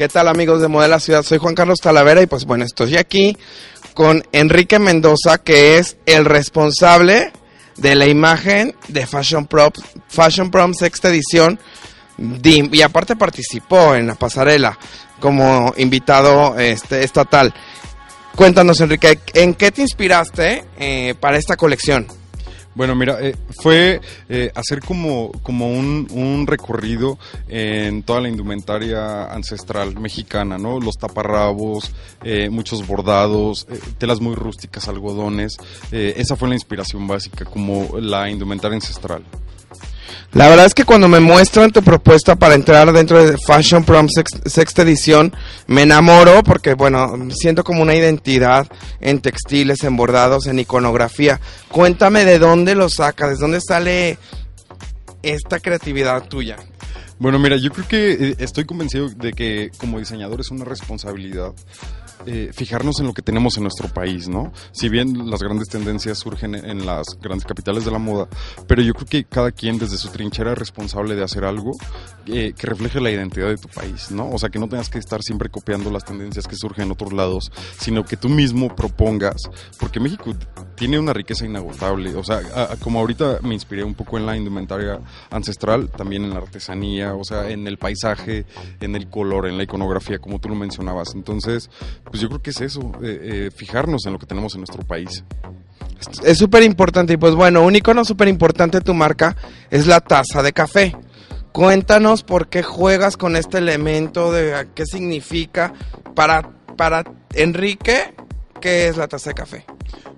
¿Qué tal, amigos de Modela Ciudad? Soy Juan Carlos Talavera y pues bueno, estoy aquí con Enrique Mendoza, que es el responsable de la imagen de Fashion Prom sexta edición, y aparte participó en la pasarela como invitado estatal. Cuéntanos, Enrique, ¿en qué te inspiraste para esta colección? Bueno, mira, fue hacer como un recorrido en toda la indumentaria ancestral mexicana, ¿no? Los taparrabos, muchos bordados, telas muy rústicas, algodones. Esa fue la inspiración básica, como la indumentaria ancestral. La verdad es que cuando me muestran tu propuesta para entrar dentro de Fashion Prom sexta edición, me enamoro porque, bueno, siento como una identidad en textiles, en bordados, en iconografía. Cuéntame de dónde lo sacas, de dónde sale esta creatividad tuya. Bueno, mira, yo creo que estoy convencido de que como diseñador es una responsabilidad fijarnos en lo que tenemos en nuestro país, ¿no? Si bien las grandes tendencias surgen en las grandes capitales de la moda, pero yo creo que cada quien desde su trinchera es responsable de hacer algo que refleje la identidad de tu país, ¿no? O sea, que no tengas que estar siempre copiando las tendencias que surgen en otros lados, sino que tú mismo propongas, porque México tiene una riqueza inagotable. O sea, como ahorita me inspiré un poco en la indumentaria ancestral, también en la artesanía, o sea, en el paisaje, en el color, en la iconografía, como tú lo mencionabas. Entonces, pues yo creo que es eso, fijarnos en lo que tenemos en nuestro país. Es súper importante y pues bueno, un icono súper importante de tu marca es la taza de café. Cuéntanos por qué juegas con este elemento, de qué significa para Enrique, ¿qué es la taza de café?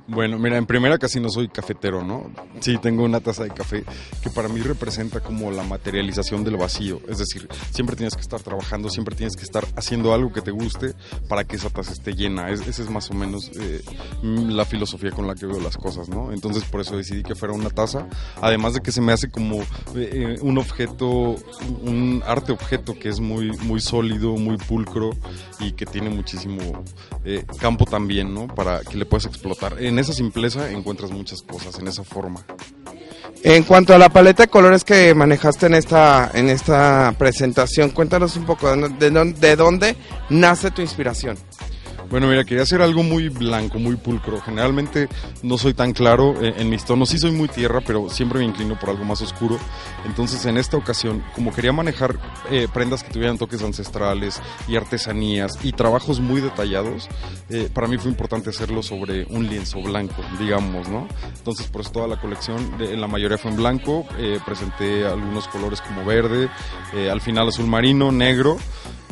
Bueno, mira, en primera casi no soy cafetero, ¿no? Sí, tengo una taza de café que para mí representa como la materialización del vacío. Es decir, siempre tienes que estar trabajando, siempre tienes que estar haciendo algo que te guste para que esa taza esté llena. Esa es más o menos la filosofía con la que veo las cosas, ¿no? Entonces por eso decidí que fuera una taza. Además de que se me hace como un objeto, un arte objeto que es muy, muy sólido, muy pulcro y que tiene muchísimo campo también, ¿no? Para que le puedas explotar. En esa simpleza encuentras muchas cosas, en esa forma. En cuanto a la paleta de colores que manejaste en esta presentación, cuéntanos un poco de dónde nace tu inspiración. Bueno, mira, quería hacer algo muy blanco, muy pulcro. Generalmente no soy tan claro en mis tonos. Sí soy muy tierra, pero siempre me inclino por algo más oscuro. Entonces, en esta ocasión, como quería manejar prendas que tuvieran toques ancestrales y artesanías y trabajos muy detallados, para mí fue importante hacerlo sobre un lienzo blanco, digamos, ¿no? Entonces, por eso toda la colección, la mayoría fue en blanco. Presenté algunos colores como verde, al final azul marino, negro.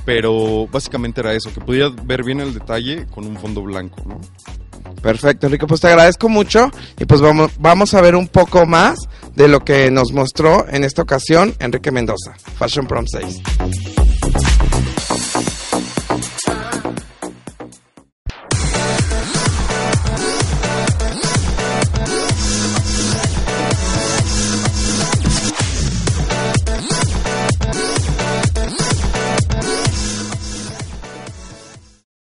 Pero básicamente era eso, que podía ver bien el detalle con un fondo blanco, ¿no? Perfecto, Enrique, pues te agradezco mucho y pues vamos a ver un poco más de lo que nos mostró en esta ocasión Enrique Mendoza, Fashion Prom 6.